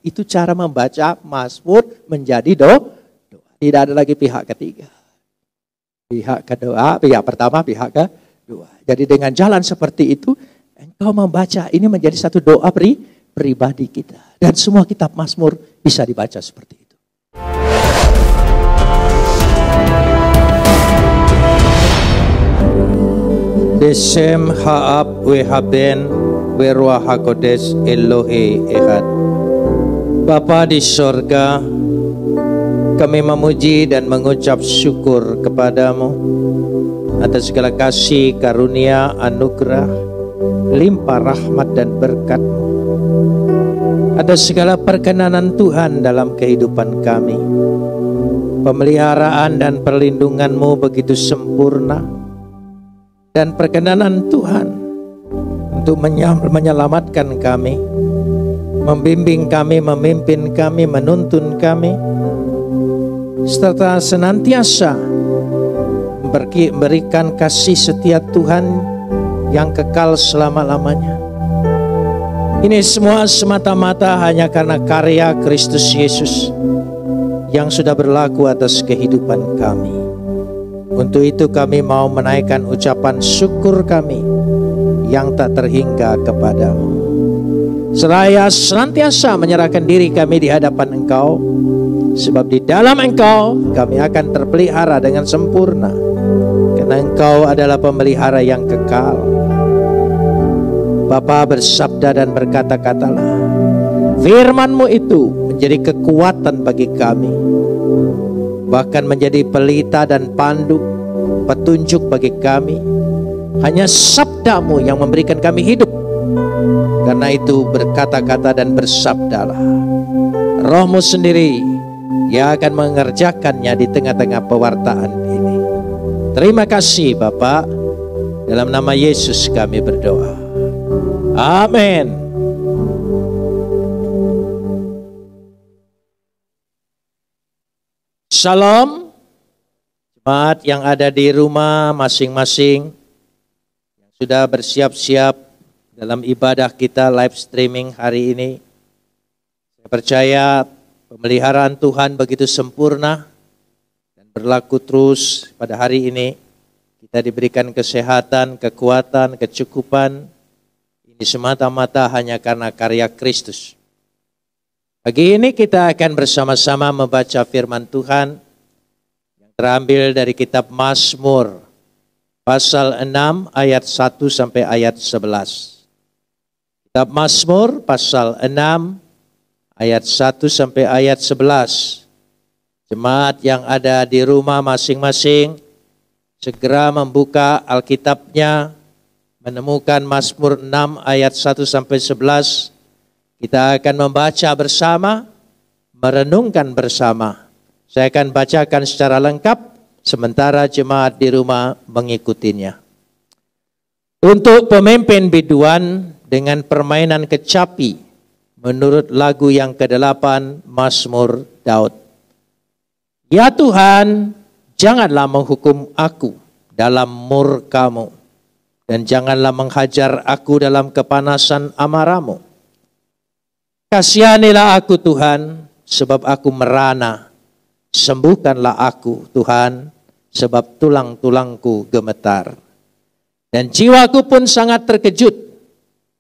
Itu cara membaca Mazmur menjadi doa. Tidak ada lagi pihak ketiga. Pihak kedua, pihak pertama, pihak kedua. Jadi dengan jalan seperti itu, engkau membaca ini menjadi satu doa pribadi kita. Dan semua kitab Mazmur bisa dibaca seperti itu. Desem Haab Wehaben Weruah HaKodesh Elohe Echad. Bapa di sorga, kami memuji dan mengucap syukur kepadamu atas segala kasih, karunia, anugerah, limpah rahmat dan berkat-Mu, atas segala perkenanan Tuhan dalam kehidupan kami. Pemeliharaan dan perlindungan-Mu begitu sempurna, dan perkenanan Tuhan untuk menyelamatkan kami, membimbing kami, memimpin kami, menuntun kami, serta senantiasa memberikan kasih setia Tuhan yang kekal selama-lamanya. Ini semua semata-mata hanya karena karya Kristus Yesus yang sudah berlaku atas kehidupan kami. Untuk itu kami mau menaikkan ucapan syukur kami yang tak terhingga kepadamu. Seraya senantiasa menyerahkan diri kami di hadapan Engkau, sebab di dalam Engkau kami akan terpelihara dengan sempurna, karena Engkau adalah pemelihara yang kekal. Bapa bersabda dan berkata-katalah, firman-Mu itu menjadi kekuatan bagi kami, bahkan menjadi pelita dan pandu, petunjuk bagi kami. Hanya sabda-Mu yang memberikan kami hidup. Karena itu berkata-kata dan bersabdalah. Roh-Mu sendiri yang akan mengerjakannya di tengah-tengah pewartaan ini. Terima kasih Bapa. Dalam nama Yesus kami berdoa. Amin. Shalom. Jemaat yang ada di rumah masing-masing, yang sudah bersiap-siap dalam ibadah kita live streaming hari ini. Saya percaya pemeliharaan Tuhan begitu sempurna dan berlaku terus pada hari ini. Kita diberikan kesehatan, kekuatan, kecukupan. Ini semata-mata hanya karena karya Kristus. Pagi ini kita akan bersama-sama membaca firman Tuhan yang terambil dari kitab Mazmur pasal 6 ayat 1 sampai ayat 11. Kitab Mazmur pasal 6 ayat 1 sampai ayat 11. Jemaat yang ada di rumah masing-masing segera membuka Alkitabnya, menemukan Mazmur 6 ayat 1 sampai 11. Kita akan membaca bersama, merenungkan bersama. Saya akan bacakan secara lengkap, sementara jemaat di rumah mengikutinya. Untuk pemimpin biduan dengan permainan kecapi, menurut lagu yang ke-8 Mazmur Daud. Ya Tuhan, janganlah menghukum aku dalam murka-Mu, dan janganlah menghajar aku dalam kepanasan amarah-Mu. Kasihanilah aku Tuhan, sebab aku merana. Sembuhkanlah aku Tuhan, sebab tulang-tulangku gemetar. Dan jiwaku pun sangat terkejut.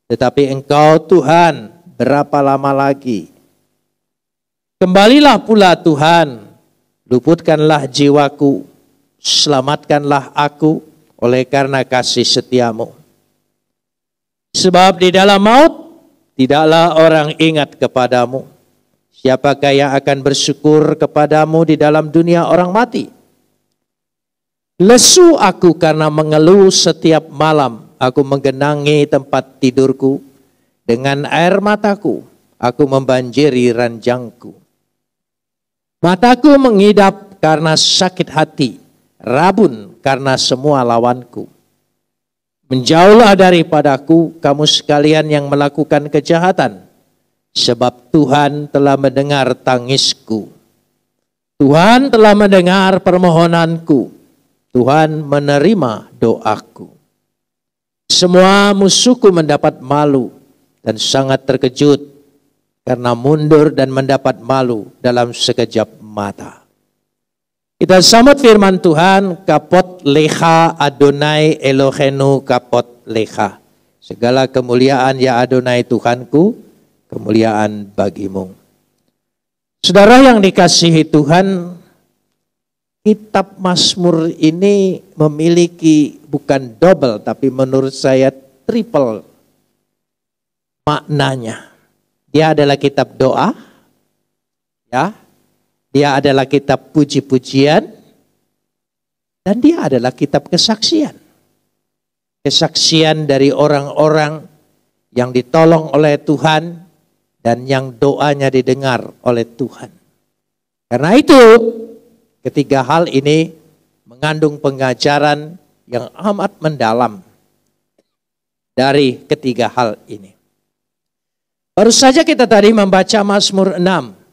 Tetapi Engkau Tuhan, berapa lama lagi? Kembalilah pula Tuhan, luputkanlah jiwaku, selamatkanlah aku oleh karena kasih setia-Mu. Sebab di dalam maut, tidaklah orang ingat kepadamu. Siapakah yang akan bersyukur kepadamu di dalam dunia orang mati? Lesu aku karena mengeluh setiap malam. Aku menggenangi tempat tidurku. Dengan air mataku, aku membanjiri ranjangku. Mataku mengidap karena sakit hati. Rabun karena semua lawanku. Menjauhlah daripadaku kamu sekalian yang melakukan kejahatan, sebab Tuhan telah mendengar tangisku. Tuhan telah mendengar permohonanku. Tuhan menerima doaku. Semua musuhku mendapat malu dan sangat terkejut. karena mundur dan mendapat malu dalam sekejap mata. Kita sambut firman Tuhan, kapot lecha Adonai Elohenu kapot lecha. Segala kemuliaan ya Adonai Tuhanku, kemuliaan bagimu. Saudara yang dikasihi Tuhan, kitab Mazmur ini memiliki bukan double, tapi menurut saya triple maknanya. Dia adalah kitab doa, ya. Dia adalah kitab puji-pujian, dan dia adalah kitab kesaksian. Kesaksian dari orang-orang yang ditolong oleh Tuhan dan yang doanya didengar oleh Tuhan. Karena itu, ketiga hal ini mengandung pengajaran yang amat mendalam dari ketiga hal ini. Baru saja kita tadi membaca Mazmur 6.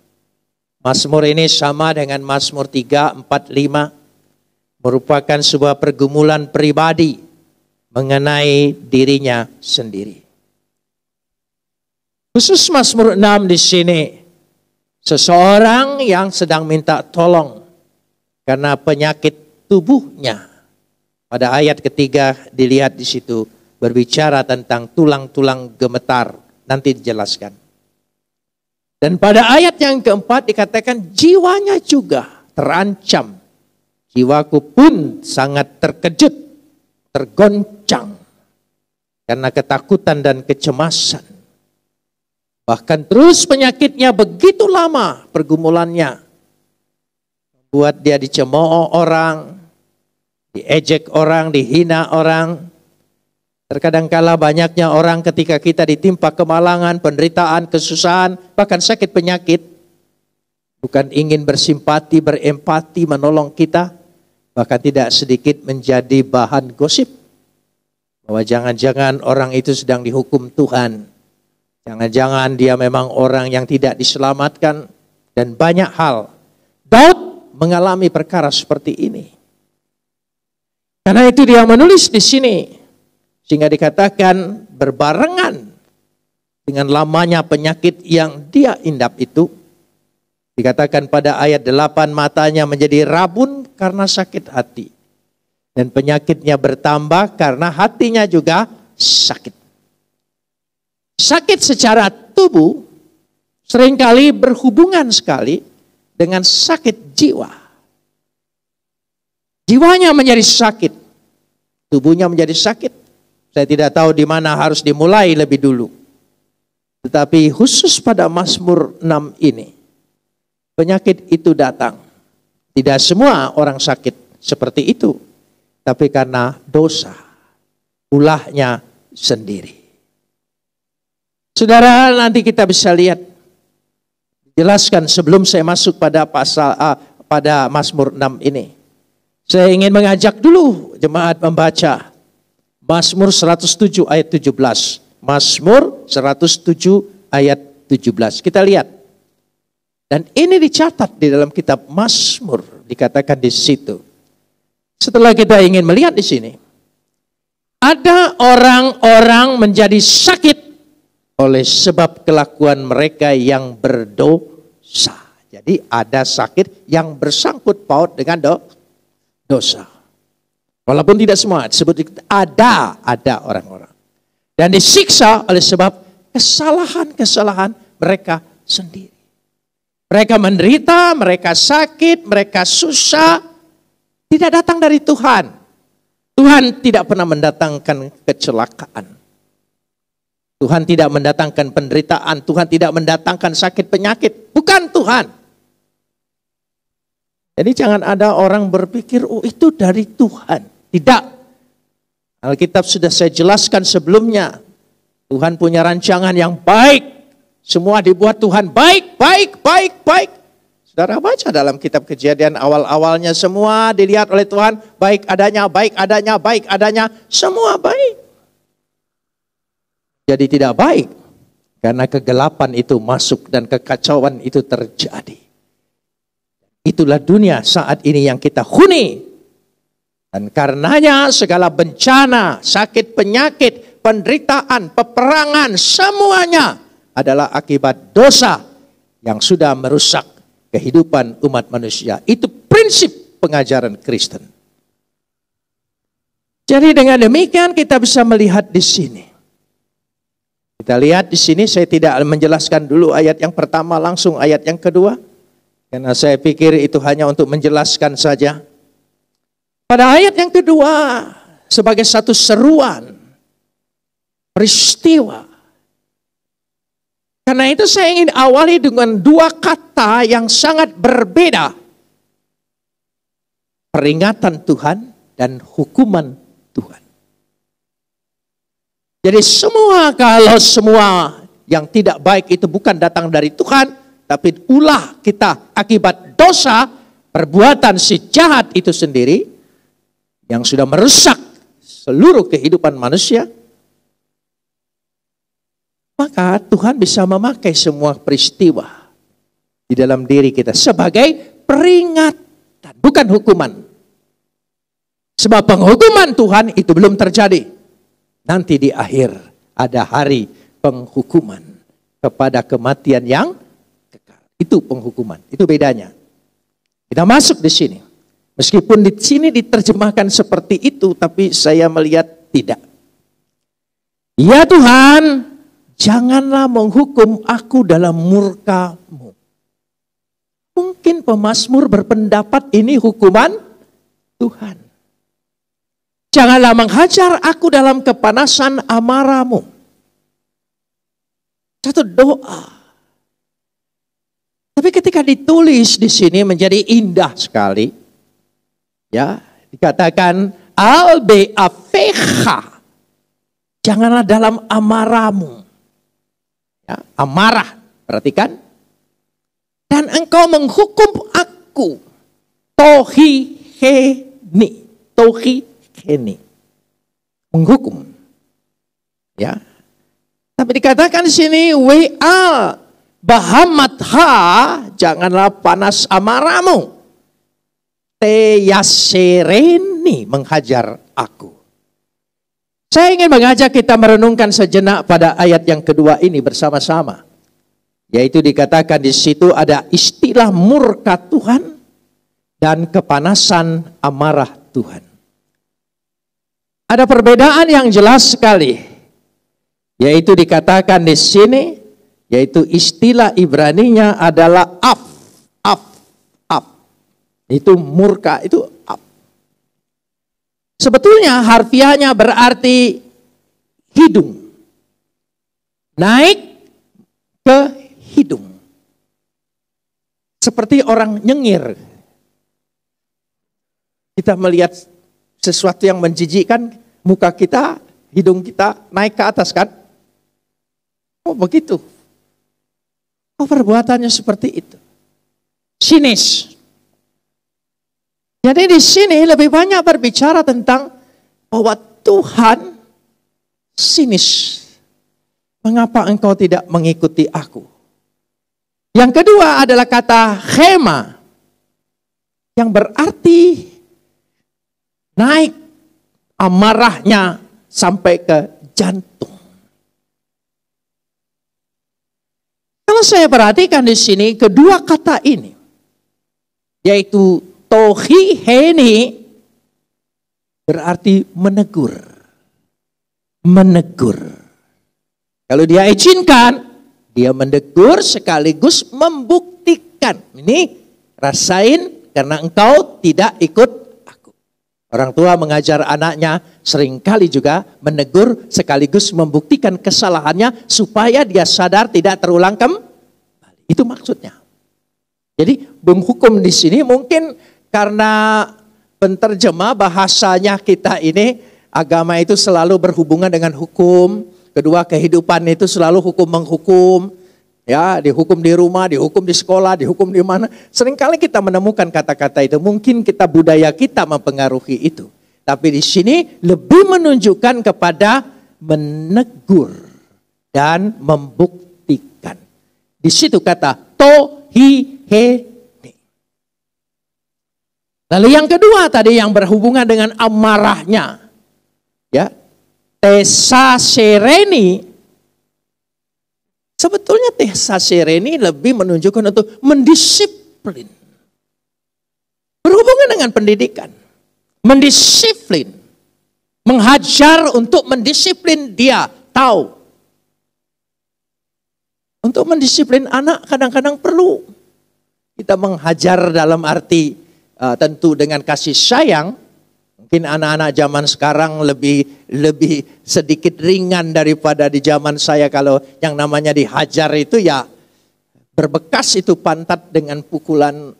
Mazmur ini sama dengan Mazmur 3, 4, 5. Merupakan sebuah pergumulan pribadi mengenai dirinya sendiri. Khusus Mazmur 6 di sini, seseorang yang sedang minta tolong karena penyakit tubuhnya. Pada ayat ketiga dilihat di situ berbicara tentang tulang-tulang gemetar. Nanti dijelaskan. Dan pada ayat yang keempat dikatakan jiwanya juga terancam. Jiwaku pun sangat terkejut, tergoncang karena ketakutan dan kecemasan. Bahkan terus penyakitnya begitu lama pergumulannya. Membuat dia dicemooh orang, diejek orang, dihina orang. Terkadang kala banyaknya orang ketika kita ditimpa kemalangan, penderitaan, kesusahan, bahkan sakit penyakit. Bukan ingin bersimpati, berempati, menolong kita. Bahkan tidak sedikit menjadi bahan gosip. Bahwa jangan-jangan orang itu sedang dihukum Tuhan. Jangan-jangan dia memang orang yang tidak diselamatkan. Dan banyak hal. Daud mengalami perkara seperti ini. Karena itu dia menulis di sini. Sehingga dikatakan berbarengan dengan lamanya penyakit yang dia indap itu. Dikatakan pada ayat 8 matanya menjadi rabun karena sakit hati. Dan penyakitnya bertambah karena hatinya juga sakit. Sakit secara tubuh seringkali berhubungan sekali dengan sakit jiwa. Jiwanya menjadi sakit. Tubuhnya menjadi sakit. Saya tidak tahu di mana harus dimulai lebih dulu. Tetapi khusus pada Mazmur 6 ini, penyakit itu datang. Tidak semua orang sakit seperti itu. Tapi karena dosa, ulahnya sendiri. Saudara, nanti kita bisa lihat. Jelaskan sebelum saya masuk pada pada Mazmur 6 ini. Saya ingin mengajak dulu jemaat membaca Mazmur 107 ayat 17. Mazmur 107 ayat 17. Kita lihat. Dan ini dicatat di dalam kitab Mazmur. Dikatakan di situ. Setelah kita ingin melihat di sini. Ada orang-orang menjadi sakit oleh sebab kelakuan mereka yang berdosa. Jadi ada sakit yang bersangkut paut dengan dosa. Walaupun tidak semua disebut ada orang-orang. Dan disiksa oleh sebab kesalahan-kesalahan mereka sendiri. Mereka menderita, mereka sakit, mereka susah. Tidak datang dari Tuhan. Tuhan tidak pernah mendatangkan kecelakaan. Tuhan tidak mendatangkan penderitaan. Tuhan tidak mendatangkan sakit penyakit. Bukan Tuhan. Jadi jangan ada orang berpikir, oh itu dari Tuhan. Tidak. Alkitab sudah saya jelaskan sebelumnya. Tuhan punya rancangan yang baik. Semua dibuat Tuhan baik. Saudara baca dalam kitab Kejadian awal-awalnya semua dilihat oleh Tuhan. Baik adanya. Semua baik. Jadi tidak baik. Karena kegelapan itu masuk dan kekacauan itu terjadi. Itulah dunia saat ini yang kita huni. Dan karenanya segala bencana, sakit penyakit, penderitaan, peperangan, semuanya adalah akibat dosa yang sudah merusak kehidupan umat manusia. Itu prinsip pengajaran Kristen. Jadi dengan demikian kita bisa melihat di sini. Kita lihat di sini, saya tidak menjelaskan dulu ayat yang pertama, langsung ayat yang kedua. Karena saya pikir itu hanya untuk menjelaskan saja. Pada ayat yang kedua, sebagai satu seruan, peristiwa. Karena itu saya ingin awali dengan dua kata yang sangat berbeda. Peringatan Tuhan dan hukuman Tuhan. Jadi kalau semua yang tidak baik itu bukan datang dari Tuhan, tapi ulah kita akibat dosa, perbuatan si jahat itu sendiri, yang sudah merusak seluruh kehidupan manusia, maka Tuhan bisa memakai semua peristiwa di dalam diri kita sebagai peringatan, bukan hukuman. Sebab penghukuman Tuhan itu belum terjadi. Nanti di akhir ada hari penghukuman kepada kematian yang kekal. Itu penghukuman, itu bedanya. Kita masuk di sini. Meskipun di sini diterjemahkan seperti itu, tapi saya melihat tidak. Ya Tuhan, janganlah menghukum aku dalam murka-Mu. Mungkin pemazmur berpendapat ini hukuman Tuhan. Janganlah menghajar aku dalam kepanasan amarah-Mu. Satu doa. Tapi ketika ditulis di sini menjadi indah sekali. Ya, dikatakan al-be'afecha. Janganlah dalam amarah-Mu. Ya, amarah, perhatikan. Dan engkau menghukum aku. Tohiheni. Tohiheni. Menghukum. Ya. Tapi dikatakan di sini wa bahamatha, janganlah panas amarahmu. Teyasereni, menghajar aku. Saya ingin mengajak kita merenungkan sejenak pada ayat yang kedua ini bersama-sama. Yaitu dikatakan di situ ada istilah murka Tuhan dan kepanasan amarah Tuhan. Ada perbedaan yang jelas sekali. Yaitu dikatakan di sini, yaitu istilah Ibraninya adalah af. Itu murka, itu af. Sebetulnya harfiahnya berarti hidung. Naik ke hidung. Seperti orang nyengir. Kita melihat sesuatu yang menjijikkan, muka kita, hidung kita naik ke atas kan? Oh begitu. Oh perbuatannya seperti itu. Sinis. Jadi di sini lebih banyak berbicara tentang bahwa Tuhan sinis. Mengapa engkau tidak mengikuti aku? Yang kedua adalah kata khema. Yang berarti naik amarahnya sampai ke jantung. Kalau saya perhatikan di sini kedua kata ini, yaitu tohiheni, berarti menegur. Menegur. Kalau dia izinkan, dia menegur sekaligus membuktikan. Ini rasain karena engkau tidak ikut aku. Orang tua mengajar anaknya seringkali juga menegur sekaligus membuktikan kesalahannya supaya dia sadar tidak terulang kembali. Itu maksudnya. Jadi menghukum di sini mungkin karena penterjemah bahasanya kita ini, agama itu selalu berhubungan dengan hukum. Kedua, kehidupan itu selalu hukum menghukum. Ya, dihukum di rumah, dihukum di sekolah, dihukum di mana. Seringkali kita menemukan kata-kata itu. Mungkin kita budaya kita mempengaruhi itu. Tapi di sini lebih menunjukkan kepada menegur dan membuktikan. Di situ kata tohiheni. Lalu yang kedua tadi yang berhubungan dengan amarahnya. Ya. Tesasereni. Sebetulnya tehsasere ini lebih menunjukkan untuk mendisiplin. Berhubungan dengan pendidikan. Mendisiplin. Menghajar untuk mendisiplin dia. Tahu. Untuk mendisiplin anak kadang-kadang perlu. Kita menghajar dalam arti tentu dengan kasih sayang. Mungkin anak-anak zaman sekarang lebih sedikit ringan daripada di zaman saya. Kalau yang namanya dihajar itu ya berbekas itu pantat dengan pukulan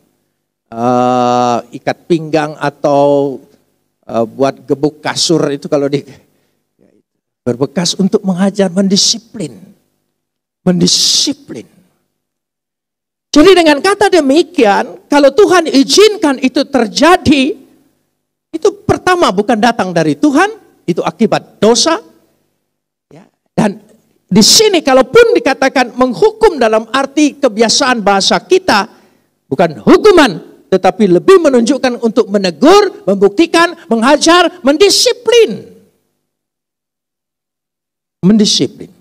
ikat pinggang atau buat gebuk kasur itu kalau berbekas untuk mengajar mendisiplin. Mendisiplin. Jadi dengan kata demikian, kalau Tuhan izinkan itu terjadi, itu pertama bukan datang dari Tuhan, itu akibat dosa. Ya. Dan di sini kalaupun dikatakan menghukum dalam arti kebiasaan bahasa kita, bukan hukuman, tetapi lebih menunjukkan untuk menegur, membuktikan, menghajar, mendisiplin. Mendisiplin.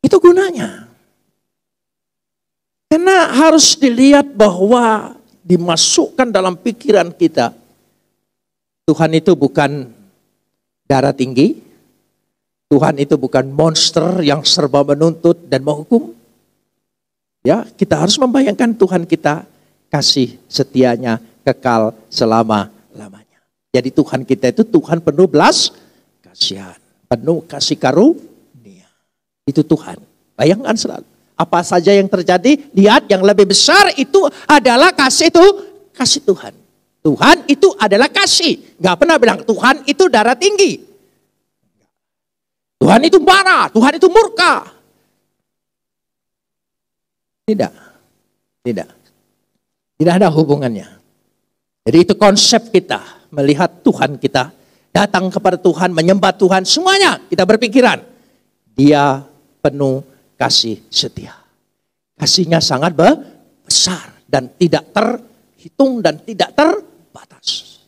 Itu gunanya. Karena harus dilihat bahwa dimasukkan dalam pikiran kita. Tuhan itu bukan darah tinggi. Tuhan itu bukan monster yang serba menuntut dan menghukum. Ya, kita harus membayangkan Tuhan kita kasih setianya kekal selama-lamanya. Jadi Tuhan kita itu Tuhan penuh belas kasihan, penuh kasih karunia. Itu Tuhan. Bayangkan selalu. Apa saja yang terjadi, lihat yang lebih besar itu adalah kasih Tuhan. Tuhan itu adalah kasih. Gak pernah bilang Tuhan itu darah tinggi. Tuhan itu marah, Tuhan itu murka. Tidak. Tidak ada hubungannya. Jadi itu konsep kita. Melihat Tuhan kita. Datang kepada Tuhan, menyembah Tuhan. Semuanya kita berpikiran. Dia penuh kasih setia. Kasihnya sangat besar. Dan tidak terhitung dan tidak terbatas.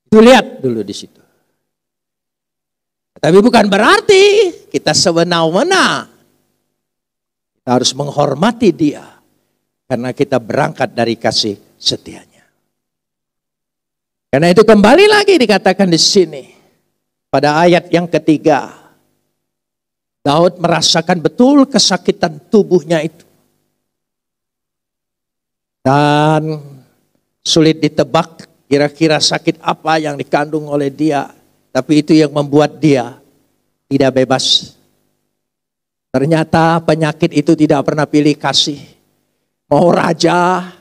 Itu lihat dulu di situ. Tapi bukan berarti kita sewenang-wenang. Kita harus menghormati dia. Karena kita berangkat dari kasih setianya. Karena itu kembali lagi dikatakan di sini. Pada ayat yang ketiga. Daud merasakan betul kesakitan tubuhnya itu. Dan sulit ditebak kira-kira sakit apa yang dikandung oleh dia. Tapi itu yang membuat dia tidak bebas. Ternyata penyakit itu tidak pernah pilih kasih. Mau raja,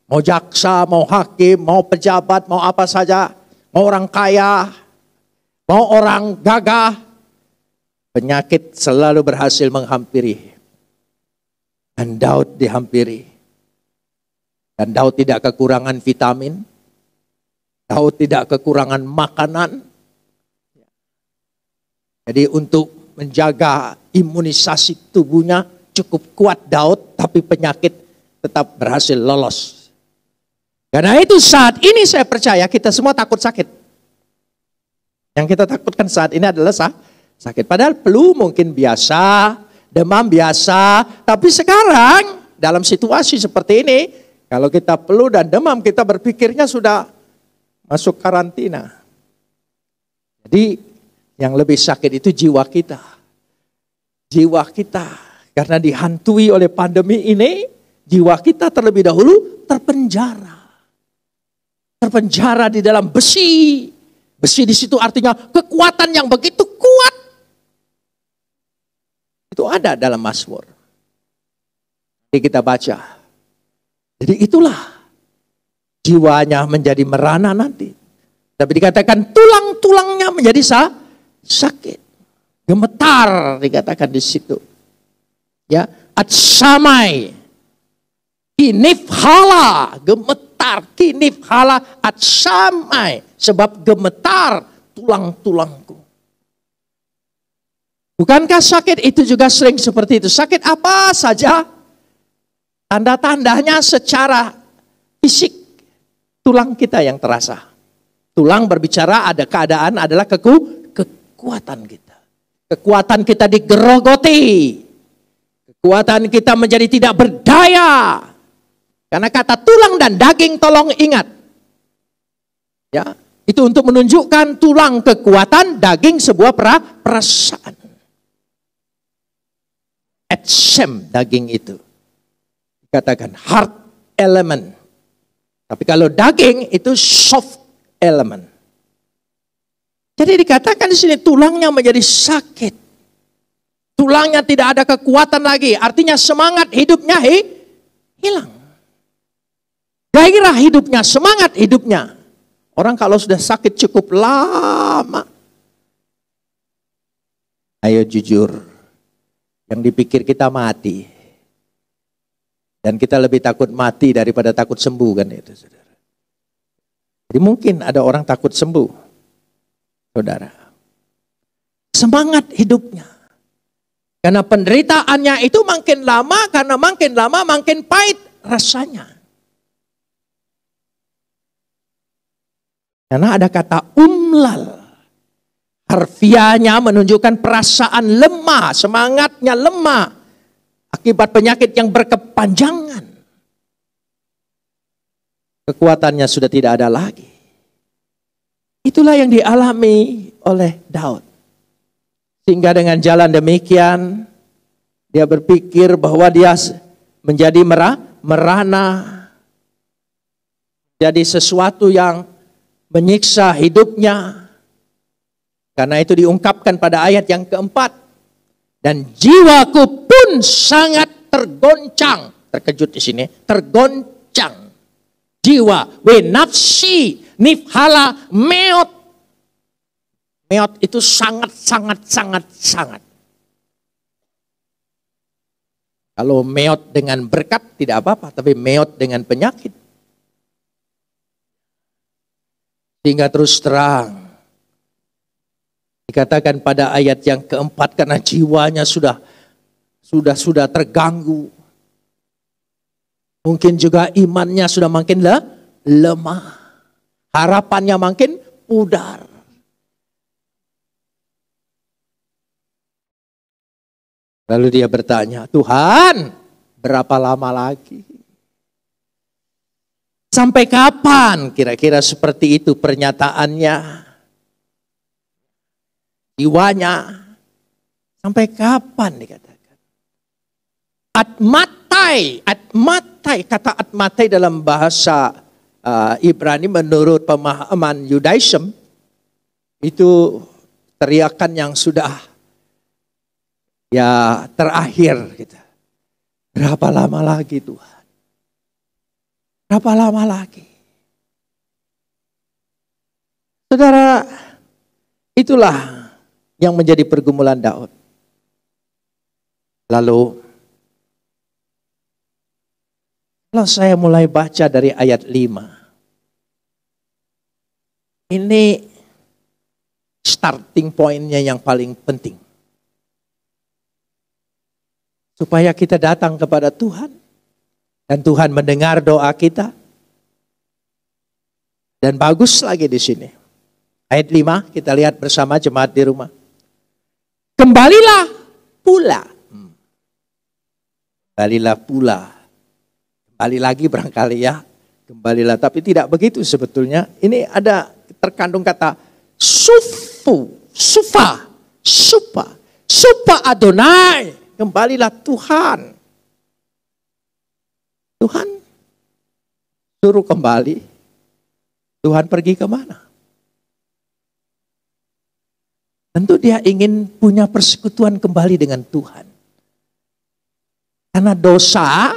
mau jaksa, mau hakim, mau pejabat, mau apa saja. Mau orang kaya, mau orang gagah. Penyakit selalu berhasil menghampiri. Dan Daud dihampiri. Dan Daud tidak kekurangan vitamin. Daud tidak kekurangan makanan. Jadi untuk menjaga imunisasi tubuhnya cukup kuat Daud. Tapi penyakit tetap berhasil lolos. Karena itu saat ini saya percaya kita semua takut sakit. Yang kita takutkan saat ini adalah sakit. Padahal flu mungkin biasa, demam biasa. Tapi sekarang dalam situasi seperti ini, kalau kita flu dan demam kita berpikirnya sudah masuk karantina. Jadi yang lebih sakit itu jiwa kita. Jiwa kita. Karena dihantui oleh pandemi ini, jiwa kita terlebih dahulu terpenjara. Terpenjara di dalam besi. Besi di situ artinya kekuatan yang begitu kuat. Itu ada dalam Mazmur. Jadi kita baca. Jadi itulah jiwanya menjadi merana nanti. Tapi dikatakan tulang-tulangnya menjadi sakit. Gemetar dikatakan di situ. Ya, atsamai. Kinif hala, gemetar, kinif hala, atsamai. Sebab gemetar tulang-tulangku. Bukankah sakit itu juga sering seperti itu? Sakit apa saja, tanda-tandanya secara fisik, tulang kita yang terasa. Tulang berbicara ada keadaan adalah kekuatan kita. Kekuatan kita digerogoti. Kekuatan kita menjadi tidak berdaya. Karena kata tulang dan daging, tolong ingat. Ya, itu untuk menunjukkan tulang kekuatan, daging sebuah perasaan. Etsem daging itu. Dikatakan hard element. Tapi kalau daging itu soft element. Jadi dikatakan di sini tulangnya menjadi sakit. Tulangnya tidak ada kekuatan lagi. Artinya semangat hidupnya hilang. Gairah hidupnya, semangat hidupnya. Orang kalau sudah sakit cukup lama. Ayo jujur. Yang dipikir kita mati. Dan kita lebih takut mati daripada takut sembuh kan itu, saudara. Jadi mungkin ada orang takut sembuh, saudara. Semangat hidupnya. Karena penderitaannya itu makin lama, karena makin lama makin pahit rasanya. Karena ada kata umlal. Harfiahnya menunjukkan perasaan lemah, semangatnya lemah. Akibat penyakit yang berkepanjangan. Kekuatannya sudah tidak ada lagi. Itulah yang dialami oleh Daud. Sehingga dengan jalan demikian, dia berpikir bahwa dia menjadi merana. Jadi sesuatu yang menyiksa hidupnya. Karena itu diungkapkan pada ayat yang keempat. Dan jiwaku pun sangat tergoncang. Terkejut di sini. Tergoncang. Jiwa. We nafsi. Nifhala meot. Meot itu sangat. Kalau meot dengan berkat tidak apa-apa. Tapi meot dengan penyakit. Sehingga terus terang. Dikatakan pada ayat yang keempat karena jiwanya sudah terganggu. Mungkin juga imannya sudah makin lemah. Harapannya makin pudar. Lalu dia bertanya, Tuhan, berapa lama lagi? Sampai kapan kira-kira seperti itu pernyataannya? Jiwanya sampai kapan dikatakan? Atmatai, kata atmatai dalam bahasa Ibrani menurut pemahaman Yudaism itu teriakan yang sudah ya terakhir gitu. Berapa lama lagi Tuhan? Berapa lama lagi? Saudara, itulah yang menjadi pergumulan Daud. Lalu, kalau saya mulai baca dari ayat 5. Ini starting pointnya yang paling penting. Supaya kita datang kepada Tuhan. Dan Tuhan mendengar doa kita. Dan bagus lagi di sini. Ayat 5 kita lihat bersama jemaat di rumah. Kembalilah pula. Kembalilah pula. Kembali lagi barangkali ya. Kembalilah. Tapi tidak begitu sebetulnya. Ini ada terkandung kata sufa, Adonai. Kembalilah Tuhan. Tuhan suruh kembali. Tuhan pergi kemana? Tentu dia ingin punya persekutuan kembali dengan Tuhan. Karena dosa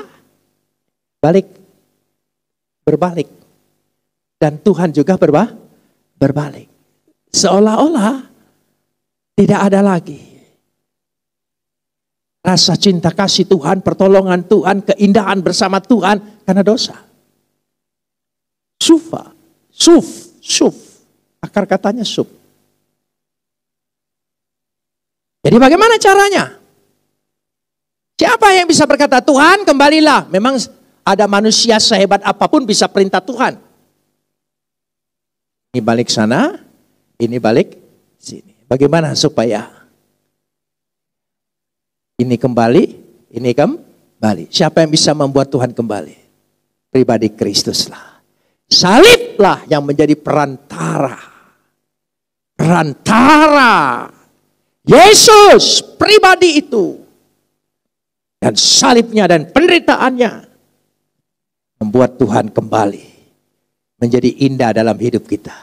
berbalik. Dan Tuhan juga berbalik. Seolah-olah tidak ada lagi rasa cinta kasih Tuhan, pertolongan Tuhan, keindahan bersama Tuhan karena dosa. Suf. Akar katanya suf. Jadi bagaimana caranya? Siapa yang bisa berkata, Tuhan kembalilah. Memang ada manusia sehebat apapun bisa perintah Tuhan. Ini balik sana, ini balik sini. Bagaimana supaya ini kembali, Ini kembali. Siapa yang bisa membuat Tuhan kembali? Pribadi Kristuslah. Saliblah yang menjadi perantara. Perantara. Yesus pribadi itu. Dan salibnya dan penderitaannya membuat Tuhan kembali menjadi indah dalam hidup kita.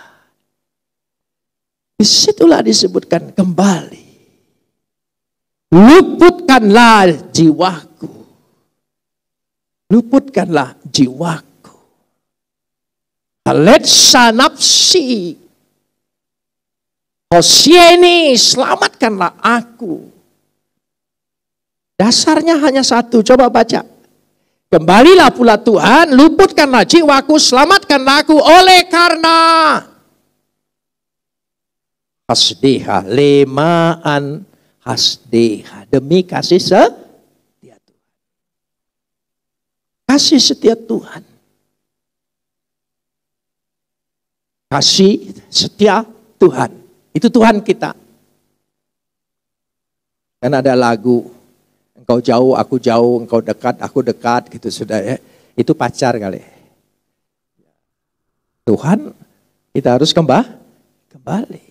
Disitulah disebutkan kembali. Luputkanlah jiwaku. Luputkanlah jiwaku. Aletsa nafsi. Hosieni, selamatkanlah aku. Dasarnya hanya satu, coba baca. Kembalilah pula Tuhan, luputkanlah jiwaku, selamatkanlah aku oleh karena hasdeha, lemaan hasdeha, demi kasih setia Tuhan. Kasih setia Tuhan. Kasih setia Tuhan. Itu Tuhan kita. Dan ada lagu, engkau jauh, aku jauh, engkau dekat, aku dekat, gitu sudah ya. Itu pacar kali. Tuhan, kita harus kembali.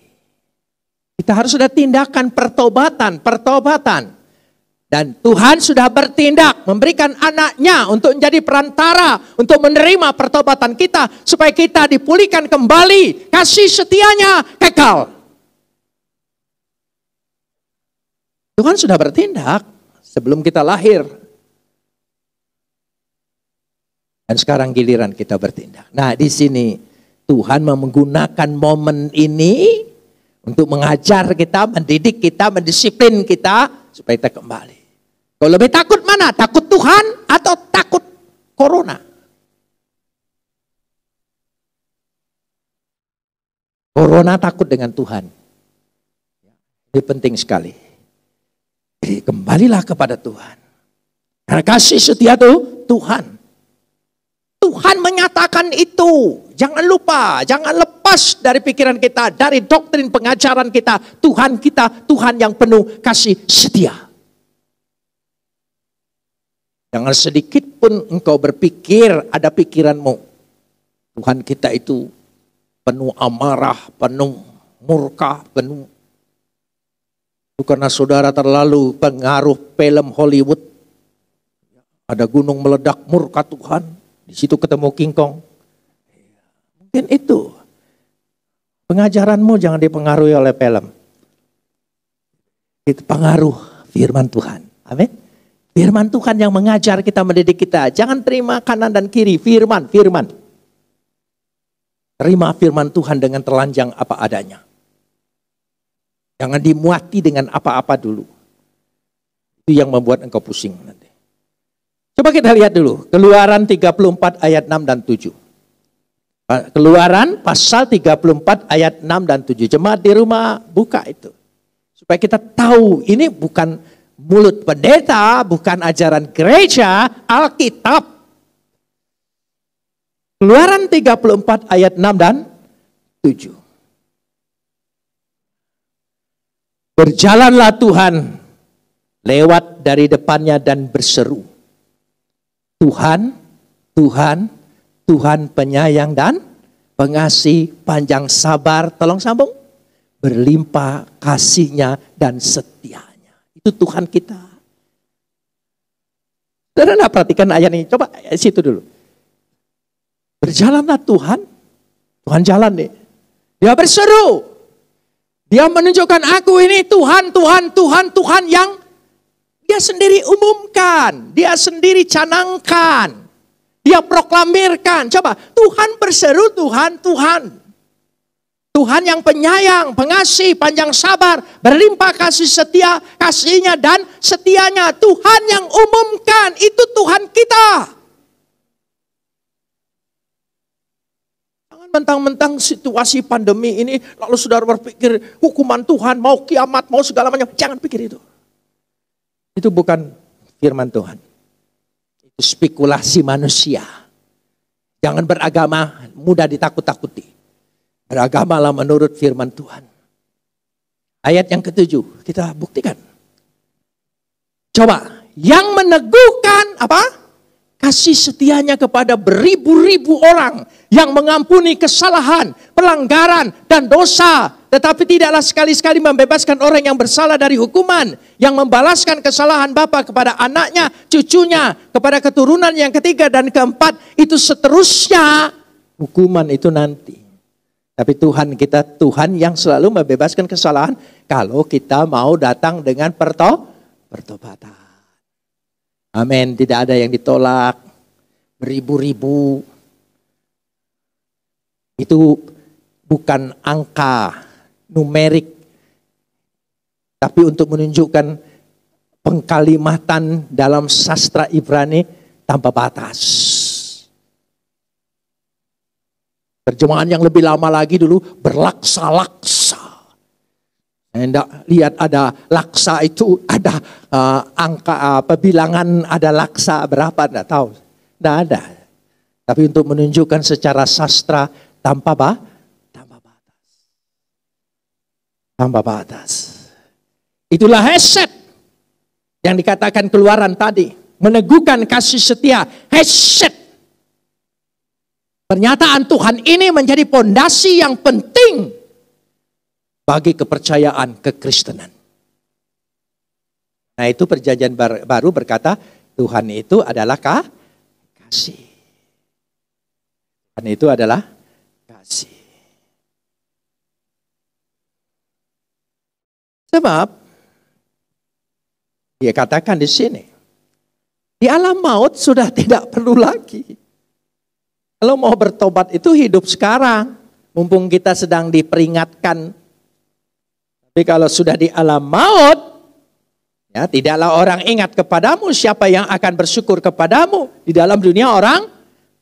Kita harus sudah tindakan pertobatan. Dan Tuhan sudah bertindak, memberikan anaknya untuk menjadi perantara, untuk menerima pertobatan kita, supaya kita dipulihkan kembali, kasih setianya kekal. Tuhan sudah bertindak sebelum kita lahir. Dan sekarang giliran kita bertindak. Nah, di sini Tuhan menggunakan momen ini untuk mengajar kita, mendidik kita, mendisiplin kita supaya kita kembali. Kalau lebih takut mana? Takut Tuhan atau takut corona? Corona takut dengan Tuhan. Ini penting sekali. Jadi kembalilah kepada Tuhan. Karena kasih setia itu Tuhan. Tuhan menyatakan itu. Jangan lupa, jangan lepas dari pikiran kita, dari doktrin pengajaran kita. Tuhan kita, Tuhan yang penuh kasih setia. Jangan sedikit pun engkau berpikir, ada pikiranmu. Tuhan kita itu penuh amarah, penuh murka, penuh. Itu karena saudara terlalu pengaruh film Hollywood. Ada gunung meledak, murka Tuhan. Di situ ketemu King Kong. Mungkin itu. Pengajaranmu jangan dipengaruhi oleh film. Itu pengaruh firman Tuhan. Amin. Firman Tuhan yang mengajar kita, mendidik kita. Jangan terima kanan dan kiri. Firman. Terima firman Tuhan dengan telanjang apa adanya. Jangan dimuati dengan apa-apa dulu. Itu yang membuat engkau pusing nanti. Coba kita lihat dulu. Keluaran 34 ayat 6 dan 7. Keluaran pasal 34 ayat 6 dan 7. Jemaat di rumah buka itu. Supaya kita tahu ini bukan mulut pendeta, bukan ajaran gereja, Alkitab. Keluaran 34 ayat 6 dan 7. Berjalanlah Tuhan lewat dari depannya dan berseru. Tuhan, Tuhan, Tuhan penyayang dan pengasih, panjang sabar, tolong sambung. Berlimpah kasihnya dan setianya. Itu Tuhan kita. Saudara perhatikan ayat ini, coba situ dulu. Berjalanlah Tuhan, Tuhan jalan nih. Dia berseru. Dia menunjukkan aku ini Tuhan, Tuhan, Tuhan, Tuhan yang dia sendiri umumkan. Dia sendiri canangkan. Dia proklamirkan. Coba, Tuhan berseru, Tuhan, Tuhan. Tuhan yang penyayang, pengasih, panjang sabar, berlimpah kasih setia, kasihnya dan setianya. Tuhan yang umumkan, itu Tuhan kita. Mentang-mentang situasi pandemi ini, lalu saudara berpikir hukuman Tuhan, mau kiamat, mau segala macam. Jangan pikir itu. Itu bukan firman Tuhan. Itu spekulasi manusia. Jangan beragama mudah ditakut-takuti. Beragamalah menurut firman Tuhan. Ayat yang ke-7 kita buktikan. Coba yang meneguhkan apa? Kasih setianya kepada beribu-ribu orang yang mengampuni kesalahan, pelanggaran, dan dosa. Tetapi tidaklah sekali-sekali membebaskan orang yang bersalah dari hukuman. Yang membalaskan kesalahan bapa kepada anaknya, cucunya, kepada keturunan yang ketiga dan keempat. Itu seterusnya. Hukuman itu nanti. Tapi Tuhan kita, Tuhan yang selalu membebaskan kesalahan. Kalau kita mau datang dengan pertobatan. Amin, tidak ada yang ditolak. Beribu-ribu. Itu bukan angka numerik. Tapi untuk menunjukkan pengkalimatan dalam sastra Ibrani tanpa batas. Terjemahan yang lebih lama lagi dulu berlaksa-laksa. Anda lihat ada laksa itu, ada angka bilangan ada laksa berapa, enggak tahu. Enggak ada. Tapi untuk menunjukkan secara sastra tanpa batas. Tanpa batas. Itulah hesed yang dikatakan Keluaran tadi. Meneguhkan kasih setia. Hesed. Pernyataan Tuhan ini menjadi pondasi yang penting bagi kepercayaan kekristenan. Nah itu perjanjian baru berkata Tuhan itu adalah kasih. Tuhan itu adalah kasih. Sebab dia katakan di sini, di alam maut sudah tidak perlu lagi. Kalau mau bertobat itu hidup sekarang, mumpung kita sedang diperingatkan. Tapi kalau sudah di alam maut, ya tidaklah orang ingat kepadamu, siapa yang akan bersyukur kepadamu. Di dalam dunia orang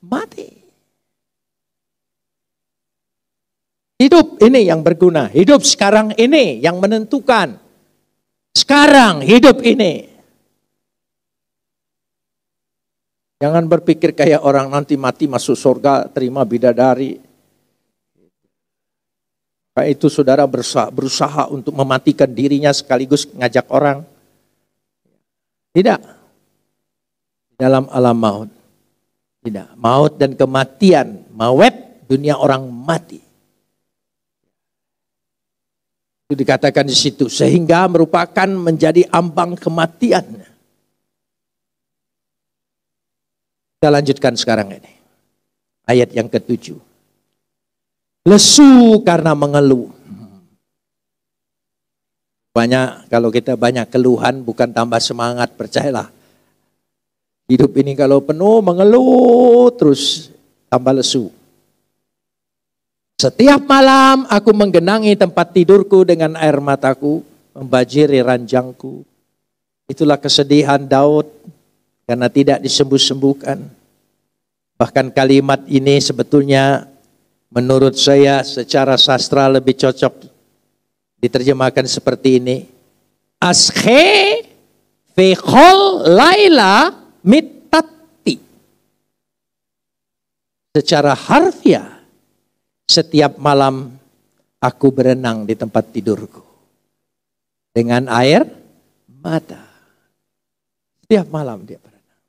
mati. Hidup ini yang berguna, hidup sekarang ini yang menentukan. Sekarang hidup ini. Jangan berpikir kayak orang nanti mati masuk surga, terima bidadari. Karena itu saudara berusaha untuk mematikan dirinya sekaligus ngajak orang. Tidak. Dalam alam maut. Tidak. Maut dan kematian. Mawet, dunia orang mati. Itu dikatakan di situ. Sehingga merupakan menjadi ambang kematian. Kita lanjutkan sekarang ini. Ayat yang ke-7. Lesu karena mengeluh. Kalau kita banyak keluhan bukan tambah semangat, percayalah. Hidup ini kalau penuh mengeluh terus tambah lesu. Setiap malam aku menggenangi tempat tidurku dengan air mataku, membajiri ranjangku. Itulah kesedihan Daud karena tidak disembuh-sembuhkan. Bahkan kalimat ini sebetulnya menurut saya secara sastra lebih cocok diterjemahkan seperti ini. Ashe fechol laila mitati. Secara harfiah, setiap malam aku berenang di tempat tidurku. Dengan air mata. Setiap malam dia berenang.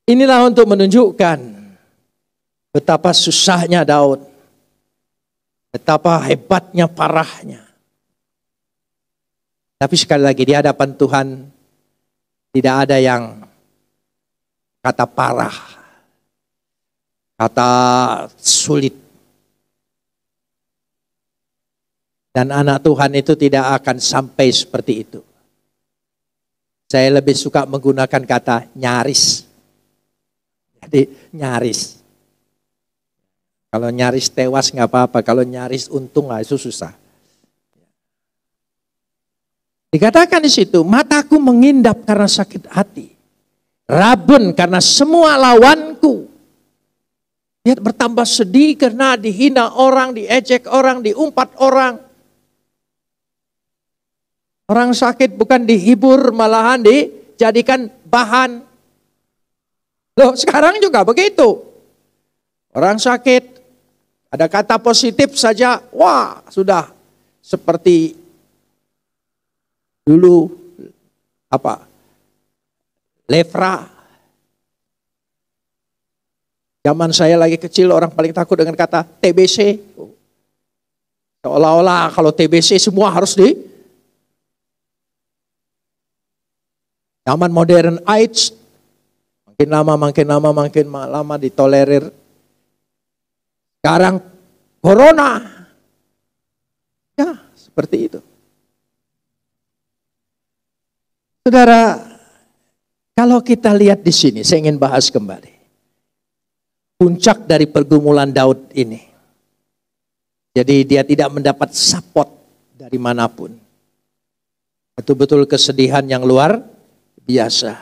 Inilah untuk menunjukkan betapa susahnya Daud. Betapa hebatnya, parahnya. Tapi sekali lagi di hadapan Tuhan tidak ada yang kata parah, kata sulit. Dan anak Tuhan itu tidak akan sampai seperti itu. Saya lebih suka menggunakan kata nyaris. Jadi nyaris. Kalau nyaris tewas nggak apa-apa, kalau nyaris untung lah itu susah. Dikatakan di situ, mataku mengindap karena sakit hati, rabun karena semua lawanku. Dia bertambah sedih karena dihina orang, diejek orang, diumpat orang. Orang sakit bukan dihibur, malahan dijadikan bahan. Loh, sekarang juga begitu. Orang sakit, ada kata positif saja, wah sudah seperti dulu lepra. Zaman saya lagi kecil orang paling takut dengan kata TBC. Seolah-olah kalau TBC semua harus di. Zaman modern AIDS. Makin lama ditolerir. Sekarang corona. Ya, seperti itu. Saudara, kalau kita lihat di sini, saya ingin bahas kembali. Puncak dari pergumulan Daud ini. Jadi dia tidak mendapat support dari manapun. Betul-betul kesedihan yang luar biasa.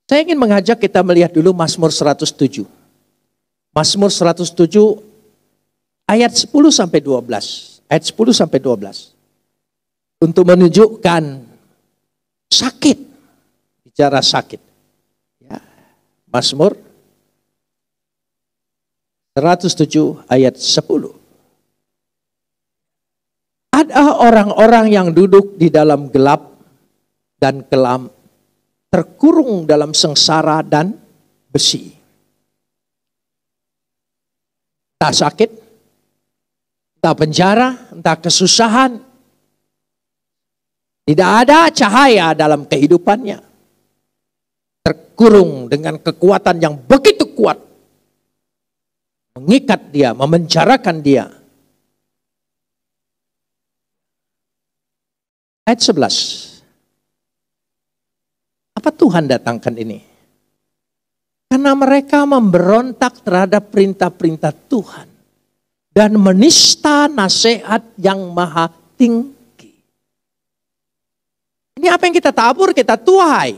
Saya ingin mengajak kita melihat dulu Mazmur 107. Mazmur 107 ayat 10 sampai 12. Ayat 10 sampai 12. Untuk menunjukkan sakit. Bicara sakit. Ya. Mazmur 107 ayat 10. Ada orang-orang yang duduk di dalam gelap dan kelam, terkurung dalam sengsara dan besi. Entah sakit, entah penjara, entah kesusahan. Tidak ada cahaya dalam kehidupannya. Terkurung dengan kekuatan yang begitu kuat. Mengikat dia, memenjarakan dia. Ayat 11. Apa Tuhan datangkan ini? Karena mereka memberontak terhadap perintah-perintah Tuhan. Dan menista nasihat yang maha tinggi. Ini apa yang kita tabur, kita tuai.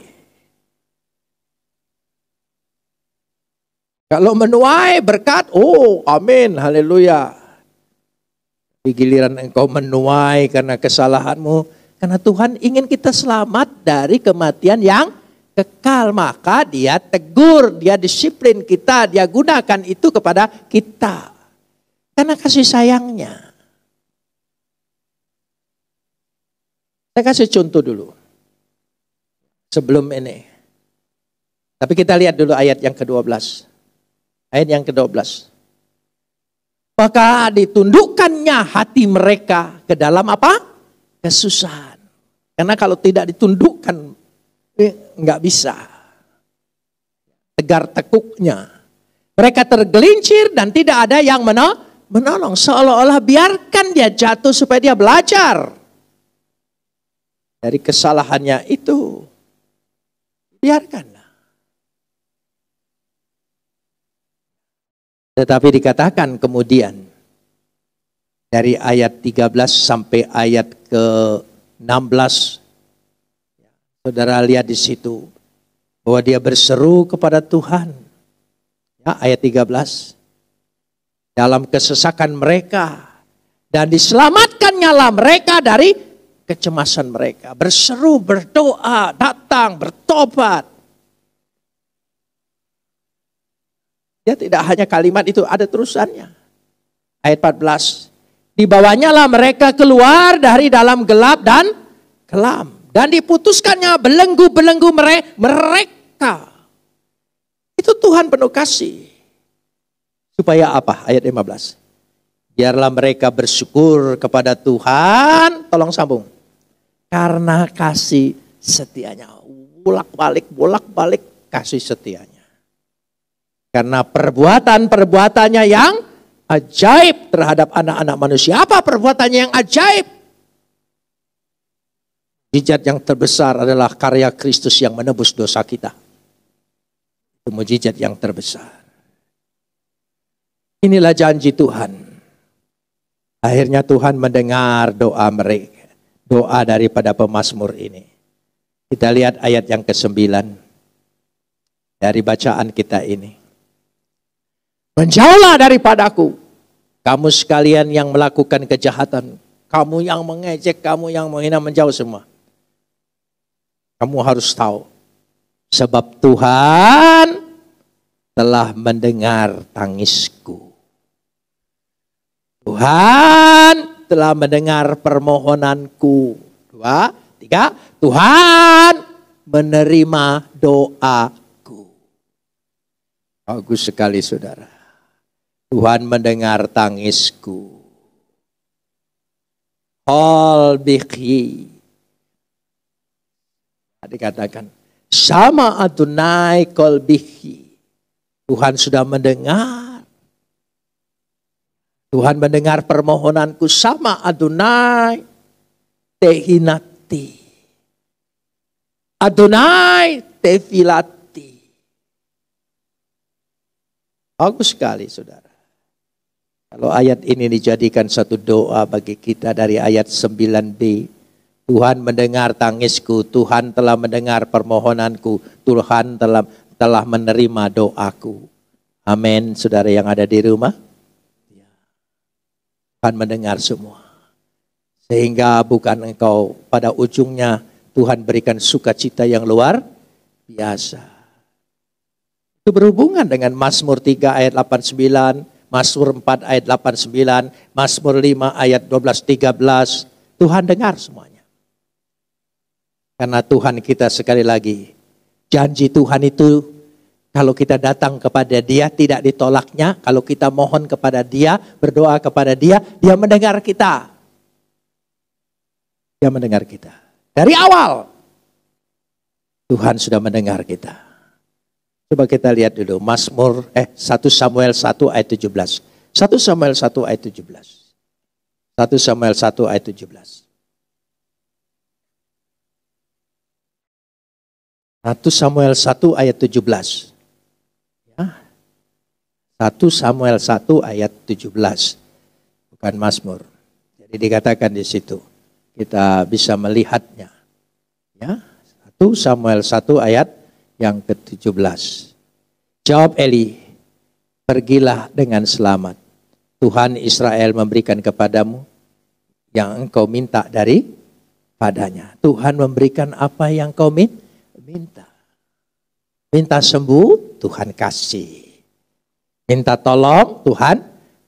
Kalau menuai berkat, oh amin, haleluya. Di giliran engkau menuai karena kesalahanmu, karena Tuhan ingin kita selamat dari kematian yang kekal. Maka dia tegur, dia disiplin kita, dia gunakan itu kepada kita. Karena kasih sayangnya. Saya kasih contoh dulu. Sebelum ini. Tapi kita lihat dulu ayat yang ke-12. Ayat yang ke-12. Maka ditundukkannya hati mereka ke dalam apa? Kesusahan. Karena kalau tidak ditundukkan, nggak bisa. Tegar tekuknya. Mereka tergelincir dan tidak ada yang menolong. Seolah-olah biarkan dia jatuh supaya dia belajar. Dari kesalahannya itu. Biarkanlah. Tetapi dikatakan kemudian. Dari ayat 13 sampai ayat ke-16. Saudara lihat di situ. Bahwa dia berseru kepada Tuhan. Ya, ayat 13. Dalam kesesakan mereka. Dan diselamatkannya lah mereka dari kecemasan mereka. Berseru, berdoa, datang, bertobat. Ya, tidak hanya kalimat itu, ada terusannya. Ayat 14. Dibawanya lah mereka keluar dari dalam gelap dan kelam. Dan diputuskannya belenggu-belenggu mereka. Itu Tuhan penuh kasih. Supaya apa? Ayat 15. Biarlah mereka bersyukur kepada Tuhan. Tolong sambung. Karena kasih setianya. Bolak-balik kasih setianya. Karena perbuatan-perbuatannya yang ajaib terhadap anak-anak manusia. Apa perbuatannya yang ajaib? Mujizat yang terbesar adalah karya Kristus yang menebus dosa kita. Itu mujizat yang terbesar. Inilah janji Tuhan. Akhirnya Tuhan mendengar doa mereka. Doa daripada pemazmur ini. Kita lihat ayat yang ke-9. Dari bacaan kita ini. Menjauhlah daripadaku, kamu sekalian yang melakukan kejahatan, kamu yang mengejek, kamu yang menghina, menjauh semua. Kamu harus tahu, sebab Tuhan telah mendengar tangisku. Tuhan telah mendengar permohonanku. 2, 3, Tuhan menerima doaku. Bagus sekali saudara. Tuhan mendengar tangisku. Qalbihi. Dikatakan, sama Adonai qalbihi. Tuhan sudah mendengar. Tuhan mendengar permohonanku, sama Adonai tehinati. Adonai tefilati. Bagus sekali saudara. Kalau ayat ini dijadikan satu doa bagi kita dari ayat 9b. Tuhan mendengar tangisku, Tuhan telah mendengar permohonanku, Tuhan telah menerima doaku. Amin, saudara yang ada di rumah. Tuhan mendengar semua. Sehingga bukan engkau pada ujungnya Tuhan berikan sukacita yang luar biasa. Itu berhubungan dengan Mazmur 3 ayat 89, Mazmur 4 ayat 89, Mazmur 5 ayat 12-13. Tuhan dengar semuanya. Karena Tuhan kita sekali lagi, janji Tuhan itu kalau kita datang kepada Dia tidak ditolaknya. Kalau kita mohon kepada Dia, berdoa kepada Dia, Dia mendengar kita. Dia mendengar kita. Dari awal, Tuhan sudah mendengar kita. Coba kita lihat dulu, 1 Samuel 1 ayat 17. 1 Samuel 1 ayat 17. 1 Samuel 1 ayat 17. 1 Samuel 1 ayat 17. Ya. 1 Samuel 1 ayat 17. Bukan Mazmur. Jadi dikatakan di situ. Kita bisa melihatnya. Ya. 1 Samuel 1 ayat yang ke-17. Jawab Eli, pergilah dengan selamat. Tuhan Israel memberikan kepadamu yang engkau minta daripadanya. Tuhan memberikan apa yang kau minta. Minta sembuh, Tuhan kasih. Minta tolong, Tuhan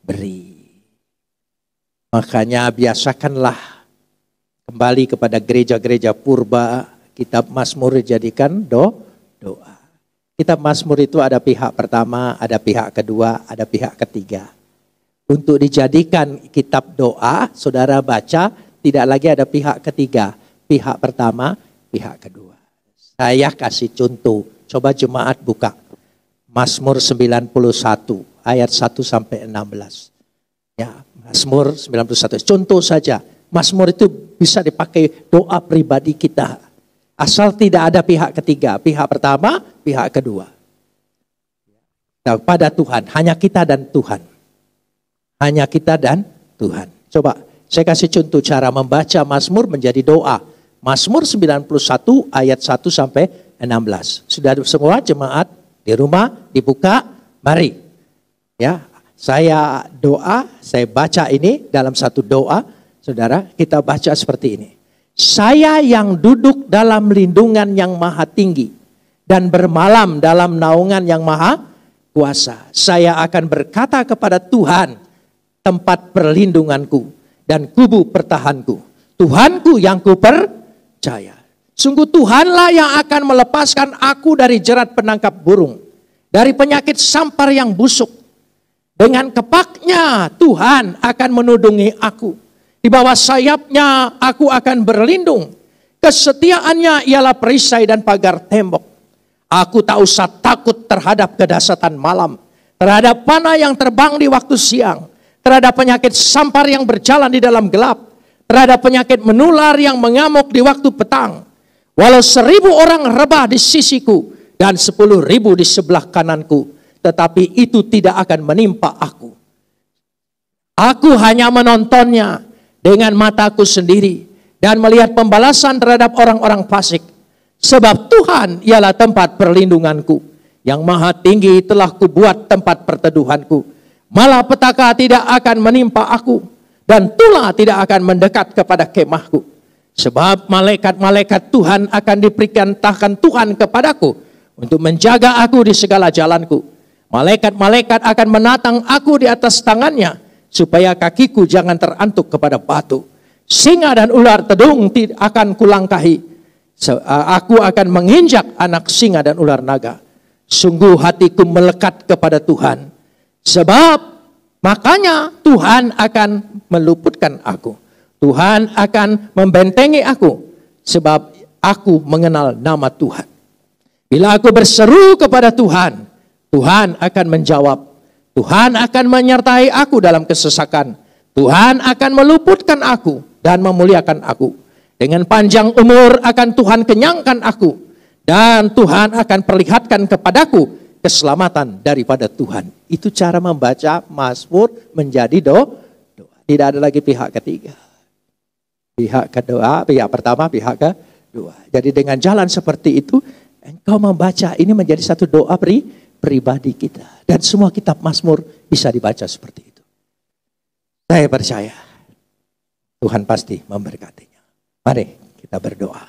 beri. Makanya biasakanlah kembali kepada gereja-gereja purba, kitab Mazmur dijadikan doa. Kitab Mazmur itu ada pihak pertama, ada pihak kedua, ada pihak ketiga. Untuk dijadikan kitab doa, saudara baca, tidak lagi ada pihak ketiga. Pihak pertama, pihak kedua. Saya kasih contoh, coba jemaat buka. Mazmur 91 ayat 1 sampai 16. Ya, Mazmur 91. Contoh saja, Mazmur itu bisa dipakai doa pribadi kita. Asal tidak ada pihak ketiga, pihak pertama, pihak kedua. Pada Tuhan, hanya kita dan Tuhan. Hanya kita dan Tuhan. Coba, saya kasih contoh cara membaca Mazmur menjadi doa. Mazmur 91 ayat 1 sampai 16. Sudah semua jemaat di rumah dibuka, mari. Ya, saya doa, saya baca ini dalam satu doa, saudara, kita baca seperti ini. Saya yang duduk dalam lindungan yang maha tinggi dan bermalam dalam naungan yang maha kuasa. Saya akan berkata kepada Tuhan, tempat perlindunganku dan kubu pertahanku. Tuhanku yang kupercaya. Sungguh Tuhanlah yang akan melepaskan aku dari jerat penangkap burung, dari penyakit sampar yang busuk. Dengan kepaknya Tuhan akan menudungi aku. Di bawah sayapnya aku akan berlindung. Kesetiaannya ialah perisai dan pagar tembok. Aku tak usah takut terhadap kedahsyatan malam, terhadap panah yang terbang di waktu siang, terhadap penyakit sampar yang berjalan di dalam gelap, terhadap penyakit menular yang mengamuk di waktu petang. Walau 1000 orang rebah di sisiku dan 10.000 di sebelah kananku, tetapi itu tidak akan menimpa aku. Aku hanya menontonnya dengan mataku sendiri dan melihat pembalasan terhadap orang-orang fasik. Sebab Tuhan ialah tempat perlindunganku. Yang maha tinggi telah kubuat tempat perteduhanku. Malapetaka tidak akan menimpa aku, dan tulah tidak akan mendekat kepada kemahku. Sebab malaikat-malaikat Tuhan akan diperintahkan Tuhan kepadaku untuk menjaga aku di segala jalanku. Malaikat-malaikat akan menatang aku di atas tangannya, supaya kakiku jangan terantuk kepada batu. Singa dan ular tedung akan kulangkahi. Aku akan menginjak anak singa dan ular naga. Sungguh hatiku melekat kepada Tuhan. Sebab makanya Tuhan akan meluputkan aku. Tuhan akan membentengi aku. Sebab aku mengenal nama Tuhan. Bila aku berseru kepada Tuhan, Tuhan akan menjawab. Tuhan akan menyertai aku dalam kesesakan. Tuhan akan meluputkan aku dan memuliakan aku. Dengan panjang umur akan Tuhan kenyangkan aku. Dan Tuhan akan perlihatkan kepadaku keselamatan daripada Tuhan. Itu cara membaca Mazmur menjadi doa. Tidak ada lagi pihak ketiga. Pihak kedua, pihak pertama, pihak kedua. Jadi dengan jalan seperti itu, engkau membaca ini menjadi satu doa pribadi kita. Dan semua kitab Mazmur bisa dibaca seperti itu. Saya percaya Tuhan pasti memberkatinya. Mari kita berdoa.